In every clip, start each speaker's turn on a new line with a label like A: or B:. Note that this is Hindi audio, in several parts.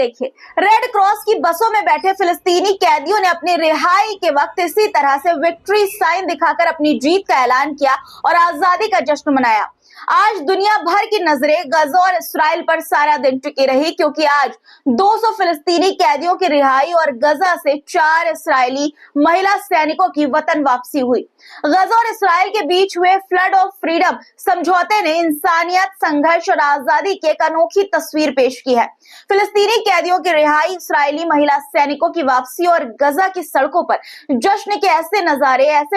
A: देखिए, रेड क्रॉस की बसों में बैठे फिलिस्तीनी कैदियों ने अपनी रिहाई के वक्त इसी तरह से विक्ट्री साइन दिखाकर अपनी जीत का ऐलान किया और आजादी का जश्न मनाया। आज दुनिया भर की नजरें गजा और इस्राइल पर सारा दिन टिकी रही, क्योंकि आज 200 फिलिस्तीनी कैदियों की रिहाई और गजा से 4 इस्राएली महिला सैनिकों की वतन वापसी हुई। गजा और इस्राइल के बीच हुए फ्लड ऑफ फ्रीडम समझौते ने इंसानियत, संघर्ष और आजादी की एक अनोखी तस्वीर पेश की है। फिलिस्तीनी कैदियों की रिहाई, इस्राएली महिला सैनिकों की वापसी और गजा की सड़कों पर जश्न के ऐसे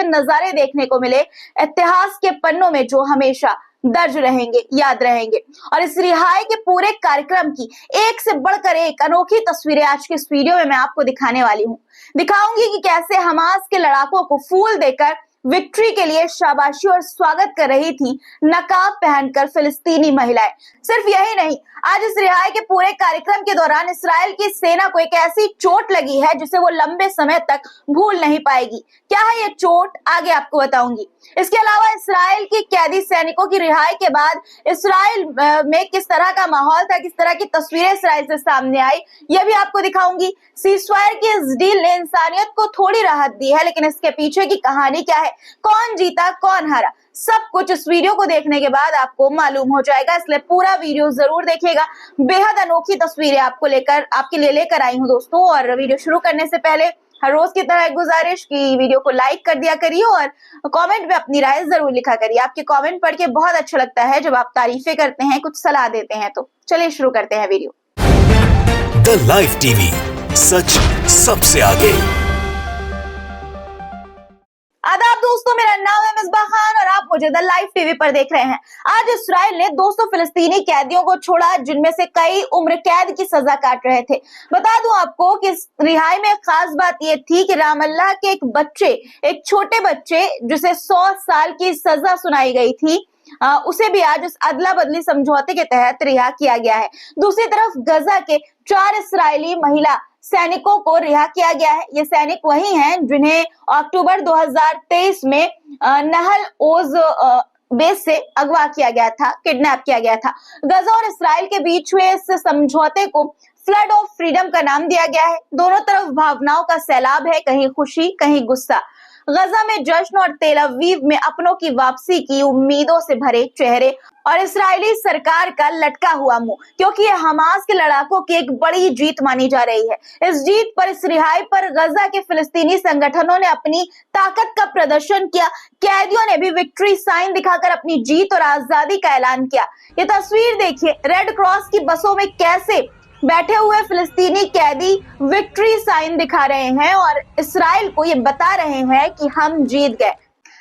A: नजारे देखने को मिले इतिहास के पन्नों में, जो हमेशा दर्ज रहेंगे, याद रहेंगे। और इस रिहाई के पूरे कार्यक्रम की एक से बढ़कर एक अनोखी तस्वीरें आज के इस वीडियो में मैं आपको दिखाने वाली हूँ। दिखाऊंगी कि कैसे हमास के लड़ाकों को फूल देकर विक्ट्री के लिए शाबाशी और स्वागत कर रही थी नकाब पहनकर फिलिस्तीनी महिलाएं। सिर्फ यही नहीं, आज इस रिहाई के पूरे कार्यक्रम के दौरान इस्राइल की सेना को एक ऐसी चोट लगी है जिसे वो लंबे समय तक भूल नहीं पाएगी। क्या है ये चोट, आगे आपको बताऊंगी। इसके अलावा इस्राइल की कैदी सैनिकों की रिहाई के बाद इस्राइल में किस तरह का माहौल था, किस तरह की तस्वीरें इस्राइल से सामने आई, यह भी आपको दिखाऊंगी। सीजफायर की इस डील ने इंसानियत को थोड़ी राहत दी है, लेकिन इसके पीछे की कहानी क्या है, कौन जीता कौन हारा, सब कुछ इस वीडियो को देखने के बाद आपको मालूम हो जाएगा। इसलिए पूरा वीडियो जरूर देखिएगा। बेहद अनोखी तस्वीरें आपके लिए लेकर आई हूं दोस्तों। और वीडियो शुरू करने से पहले हर रोज की तरह एक गुजारिश की वीडियो को लाइक कर दिया करिए और कमेंट में अपनी राय जरूर लिखा करिए। आपके कमेंट पढ़ के बहुत अच्छा लगता है जब आप तारीफें करते हैं, कुछ सलाह देते हैं। तो चलिए शुरू करते हैं वीडियो।
B: द लाइव टीवी, सच सबसे आगे।
A: आदाब दोस्तों, मेरा नाम है मिसबाह खान और आप मुझे द लाइव टीवी पर देख रहे हैं। आज इस्राइल ने 200 फिलिस्तीनी कैदियों को छोड़ा, जिनमें से कई उम्र कैद की सजा काट रहे थे। बता दूं आपको कि इस रिहाई में खास बात यह थी कि रामल्लाह के एक छोटे बच्चे जिसे 100 साल की सजा सुनाई गई थी, उसे भी आज इस अदला बदली समझौते के तहत रिहा किया गया है। दूसरी तरफ गजा के 4 इस्राएली महिला सैनिकों को रिहा किया गया है। ये सैनिक वही हैं जिन्हें अक्टूबर 2023 में नहल ओज बेस से अगवा किया गया था, किडनैप किया गया था। गजा और इस्राइल के बीच हुए इस समझौते को फ्लड ऑफ फ्रीडम का नाम दिया गया है। दोनों तरफ भावनाओं का सैलाब है, कहीं खुशी कहीं गुस्सा। गजा में जश्न और तेल अवीव में अपनों की वापसी की उम्मीदों से भरे चेहरे और इस्राएली सरकार का लटका हुआ मुंह, क्योंकि यह हमास के लड़ाकों की एक बड़ी जीत मानी जा रही है। इस जीत पर, इस रिहाई पर गजा के फिलिस्तीनी संगठनों ने अपनी ताकत का प्रदर्शन किया। कैदियों ने भी विक्ट्री साइन दिखाकर अपनी जीत और आजादी का ऐलान किया। ये तस्वीर देखिए, रेड क्रॉस की बसों में कैसे बैठे हुए फिलिस्तीनी कैदी विक्ट्री साइन दिखा रहे हैं और इस्राइल को ये बता रहे हैं कि हम जीत गए।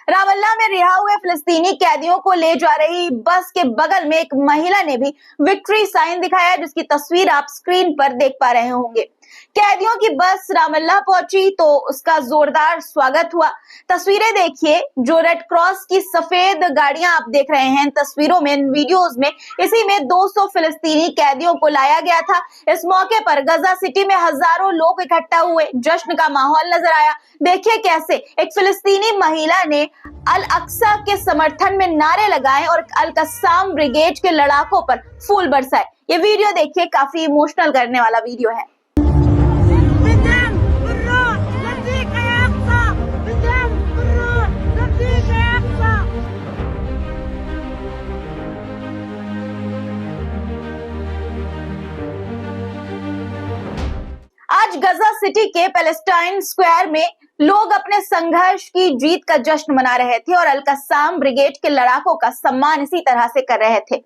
A: रामल्लाह में रिहा हुए फिलिस्तीनी कैदियों को ले जा रही बस के बगल में एक महिला ने भी विक्ट्री साइन दिखाया, जिसकी तस्वीर आप स्क्रीन पर देख पा रहे होंगे। कैदियों की बस रामल्लाह पहुंची तो उसका जोरदार स्वागत हुआ। तस्वीरें देखिए, जो रेड क्रॉस की सफेद गाड़ियां आप देख रहे हैं तस्वीरों में, वीडियोस में, इसी में 200 फिलिस्तीनी कैदियों को लाया गया था। इस मौके पर गजा सिटी में हजारों लोग इकट्ठा हुए, जश्न का माहौल नजर आया। देखिए कैसे एक फिलिस्तीनी महिला ने अल अक्सा के समर्थन में नारे लगाए और अल कस्साम ब्रिगेड के लड़ाकों पर फूल बरसाए। ये वीडियो देखिए, काफी इमोशनल करने वाला वीडियो है। आज गजा सिटी के पैलेस्टाइन स्क्वायर में लोग अपने संघर्ष की जीत का जश्न मना रहे थे और अल कस्साम ब्रिगेड के लड़ाकों का सम्मान इसी तरह से कर रहे थे।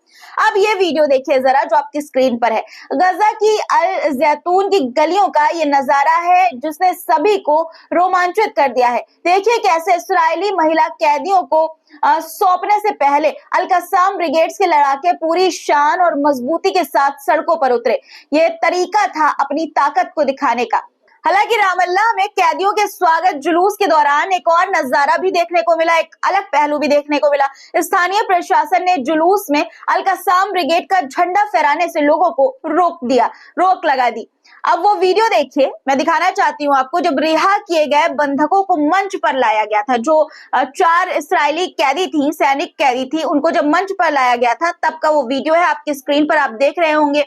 A: अब ये वीडियो देखिए जरा, जो आपकी स्क्रीन पर है। गजा की अल जैतून की गलियों का ये नजारा है जिसने सभी को रोमांचित कर दिया है। देखिए कैसे इस्राएली महिला कैदियों को सौंपने से पहले अल कस्साम ब्रिगेड्स के लड़ाके पूरी शान और मजबूती के साथ सड़कों पर उतरे। ये तरीका था अपनी ताकत को दिखाने का। हालांकि रामल्लाह में कैदियों के स्वागत जुलूस के दौरान एक और नजारा भी देखने को मिला, एक अलग पहलू भी देखने को मिला। स्थानीय प्रशासन ने जुलूस में अल कस्साम ब्रिगेड का झंडा फहराने से लोगों को रोक लगा दी। अब वो वीडियो देखिए, मैं दिखाना चाहती हूँ आपको। जब रिहा किए गए बंधकों को मंच पर लाया गया था, जो 4 इस्राएली कैदी थी, सैनिक कैदी थी, उनको जब मंच पर लाया गया था तब का वो वीडियो है, आपकी स्क्रीन पर आप देख रहे होंगे।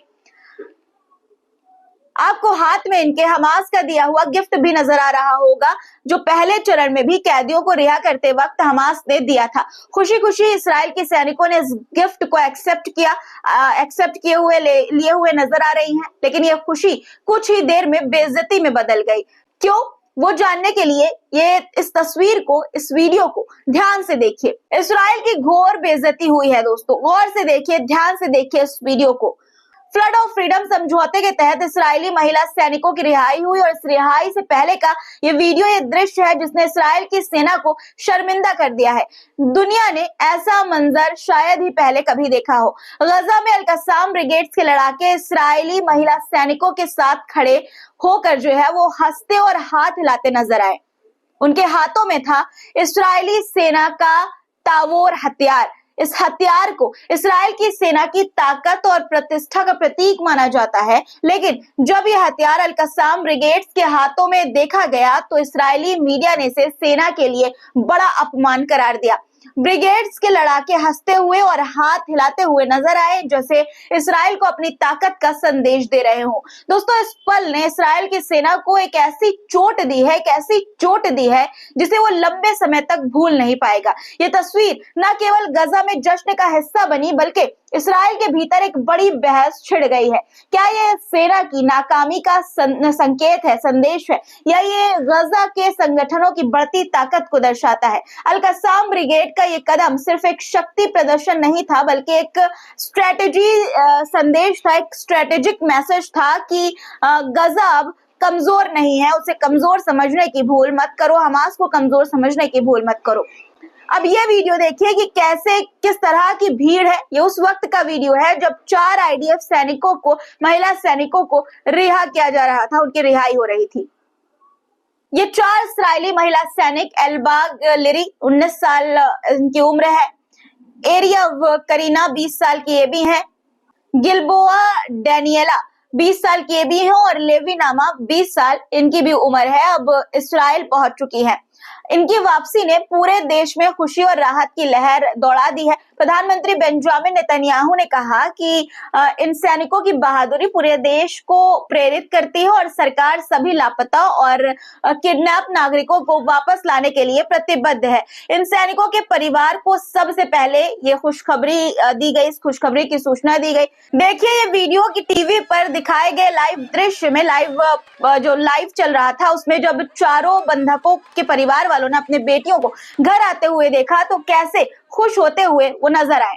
A: आपको हाथ में इनके हमास का दिया हुआ गिफ्ट भी नजर आ रहा होगा, जो पहले चरण में भी कैदियों को रिहा करते वक्त हमास ने दिया था। खुशी खुशी इस्राएल के सैनिकों ने इस गिफ्ट को एक्सेप्ट किए हुए लिए हुए नजर आ रही हैं, लेकिन यह खुशी कुछ ही देर में बेइज्जती में बदल गई। क्यों? वो जानने के लिए ये इस तस्वीर को, इस वीडियो को ध्यान से देखिए। इस्राएल की घोर बेइज्जती हुई है दोस्तों, गौर से देखिए, ध्यान से देखिए इस वीडियो को। फ्लड ऑफ फ्रीडम समझौते के तहत इस्राएली महिला सैनिकों की रिहाई हुई और इस रिहाई से पहले का ये वीडियो, ये दृश्य है जिसने इस्राएल की सेना को शर्मिंदा कर दिया है। दुनिया ने ऐसा मंजर शायद ही पहले कभी देखा हो। गजा में अल-कस्साम ब्रिगेड्स के लड़ाके इस्राएली महिला सैनिकों के साथ खड़े होकर जो है वो हंसते और हाथ हिलाते नजर आए। उनके हाथों में था इस्राएली सेना का तावोर हथियार। इस हथियार को इस्राएल की सेना की ताकत और प्रतिष्ठा का प्रतीक माना जाता है, लेकिन जब यह हथियार अल-कस्साम ब्रिगेड्स के हाथों में देखा गया तो इस्राएली मीडिया ने इसे सेना के लिए बड़ा अपमान करार दिया। ब्रिगेड्स के लड़ाके हंसते हुए और हाथ हिलाते हुए नजर आए, जैसे इस्राएल को अपनी ताकत का संदेश दे रहे हो। दोस्तों, इस पल ने इस्राएल की सेना को एक ऐसी चोट दी है जिसे वो लंबे समय तक भूल नहीं पाएगा। ये तस्वीर न केवल गजा में जश्न का हिस्सा बनी, बल्कि इस्राएल के भीतर एक बड़ी बहस छिड़ गई है। क्या ये सेना की नाकामी का संकेत है, संदेश है, या ये गजा के संगठनों की बढ़ती ताकत को दर्शाता है? अल-कस्साम ब्रिगेड का ये कदम सिर्फ एक शक्ति प्रदर्शन नहीं था, बल्कि एक स्ट्रेटेजी संदेश था, एक स्ट्रेटेजिक मैसेज था कि गजा अब कमजोर नहीं है, उसे कमजोर समझने की भूल मत करो, हमास को कमजोर समझने की भूल मत करो। अब ये वीडियो देखिए कि कैसे, किस तरह की भीड़ है। ये उस वक्त का वीडियो है जब 4 आईडीएफ सैनिकों को, महिला सैनिकों को रिहा किया जा रहा था, उनकी रिहाई हो रही थी। ये 4 इस्राएली महिला सैनिक, एल्बाग लिरी 19 साल इनकी उम्र है, एरियव करीना 20 साल की ये भी है, गिलबोआ डैनियला 20 साल की ये भी है और लेवी नामा 20 साल इनकी भी उम्र है। अब इस्राएल पहुंच चुकी है। इनकी वापसी ने पूरे देश में खुशी और राहत की लहर दौड़ा दी है। प्रधानमंत्री बेंजामिन नेतन्याहू ने कहा कि इन सैनिकों की बहादुरी पूरे देश को प्रेरित करती है और सरकार सभी लापता और किडनैप नागरिकों को वापस लाने के लिए प्रतिबद्ध है। इन सैनिकों के परिवार को सबसे पहले ये खुशखबरी दी गई, इस खुशखबरी की सूचना दी गई। देखिए ये वीडियो की टीवी पर दिखाए गए लाइव दृश्य में, जो लाइव चल रहा था उसमें जब चारों बंधकों के परिवार वालों ने अपने बेटियों को घर आते हुए देखा तो कैसे खुश होते हुए वो नजर आए।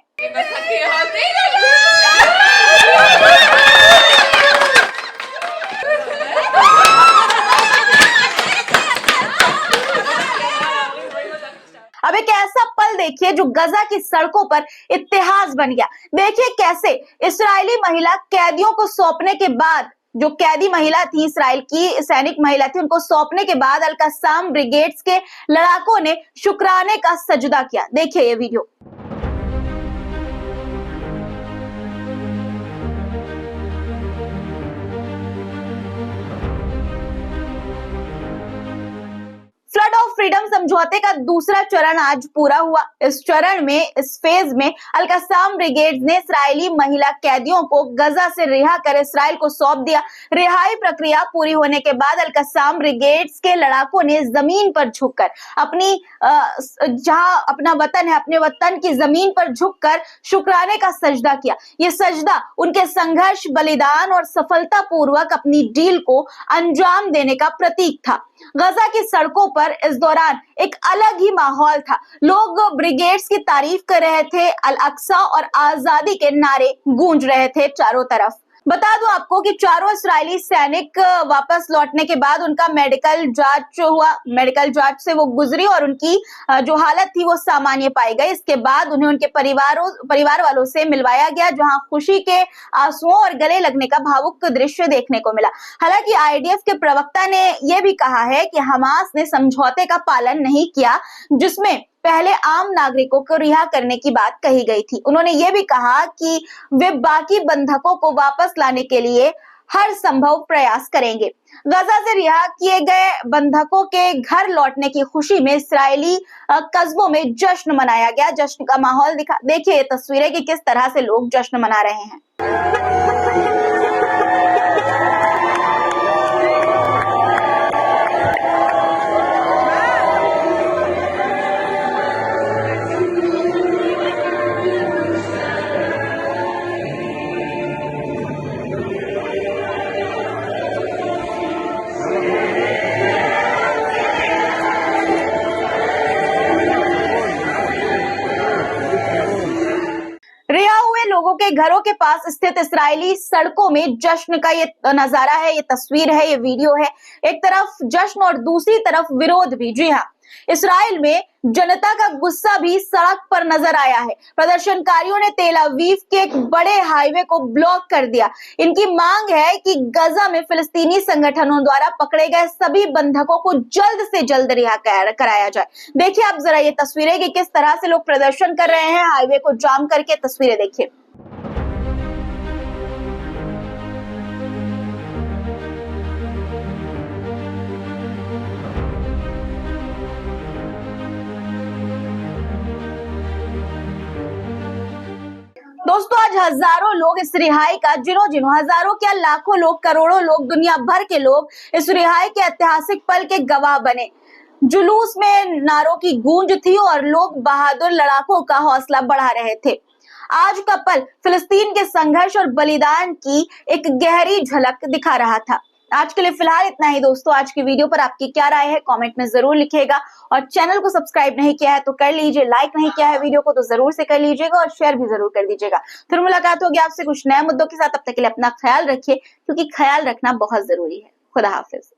A: अब एक ऐसा पल देखिए जो गजा की सड़कों पर इतिहास बन गया। देखिए कैसे इस्राएली महिला कैदियों को सौंपने के बाद, जो कैदी महिला थी, इस्राएल की सैनिक महिला थी, उनको सौंपने के बाद अल-कस्साम ब्रिगेड्स के लड़ाकों ने शुक्राने का सजदा किया। देखिए ये वीडियो। फ्लड ऑफ फ्रीडम समझौते का दूसरा चरण आज पूरा हुआ। इस चरण में, इस फेज में अल-कस्साम ब्रिगेड ने इस्राएली महिला कैदियों को गजा से रिहा कर इस्राएल को सौंप दिया। रिहाई प्रक्रिया पूरी होने के बाद अल-कस्साम ब्रिगेड्स के लड़ाकों ने जमीन पर झुककर अपनी जहां अपना वतन है, अपने वतन की जमीन पर झुककर शुक्राने का सजदा किया। ये सजदा उनके संघर्ष, बलिदान और सफलता पूर्वक अपनी डील को अंजाम देने का प्रतीक था। गजा की सड़कों पर इस दौरान एक अलग ही माहौल था। लोग ब्रिगेड्स की तारीफ कर रहे थे, अल अक्सा और आजादी के नारे गूंज रहे थे चारों तरफ। बता दूं आपको कि चारों इस्राएली सैनिक वापस लौटने के बाद उनका मेडिकल जांच हुआ। मेडिकल जांच से वो गुजरी और उनकी जो हालत थी वो सामान्य पाई गई। इसके बाद उन्हें उनके परिवार वालों से मिलवाया गया, जहां खुशी के आंसुओं और गले लगने का भावुक दृश्य देखने को मिला। हालांकि आईडीएफ के प्रवक्ता ने यह भी कहा है कि हमास ने समझौते का पालन नहीं किया, जिसमें पहले आम नागरिकों को रिहा करने की बात कही गई थी। उन्होंने ये भी कहा कि वे बाकी बंधकों को वापस लाने के लिए हर संभव प्रयास करेंगे। गजा से रिहा किए गए बंधकों के घर लौटने की खुशी में इस्राएली कस्बों में जश्न मनाया गया। जश्न का माहौल देखिए ये तस्वीरें कि किस तरह से लोग जश्न मना रहे हैं। रिहा हुए लोगों के घरों के पास स्थित इस्राएली सड़कों में जश्न का ये नजारा है, ये तस्वीर है, ये वीडियो है। एक तरफ जश्न और दूसरी तरफ विरोध भी। जी हाँ, इस्राएल में जनता का गुस्सा भी सड़क पर नजर आया है। प्रदर्शनकारियों ने तेल अवीव के एक बड़े हाईवे को ब्लॉक कर दिया। इनकी मांग है कि गजा में फिलिस्तीनी संगठनों द्वारा पकड़े गए सभी बंधकों को जल्द से जल्द रिहा कराया जाए। देखिए आप जरा ये तस्वीरें कि किस तरह से लोग प्रदर्शन कर रहे हैं, हाईवे को जाम करके। तस्वीरें देखिए। दोस्तों आज हजारों लोग इस रिहाई का जिन्हों हजारों क्या लाखों लोग, करोड़ों लोग, दुनिया भर के लोग इस रिहाई के ऐतिहासिक पल के गवाह बने। जुलूस में नारों की गूंज थी और लोग बहादुर लड़ाकों का हौसला बढ़ा रहे थे। आज का पल फिलिस्तीन के संघर्ष और बलिदान की एक गहरी झलक दिखा रहा था। आज के लिए फिलहाल इतना ही दोस्तों। आज की वीडियो पर आपकी क्या राय है कमेंट में जरूर लिखिएगा, और चैनल को सब्सक्राइब नहीं किया है तो कर लीजिए, लाइक नहीं किया है वीडियो को तो जरूर से कर लीजिएगा और शेयर भी जरूर कर दीजिएगा। फिर मुलाकात होगी आपसे कुछ नए मुद्दों के साथ। तब तक के लिए अपना ख्याल रखिए, क्योंकि ख्याल रखना बहुत जरूरी है। खुदा हाफिज।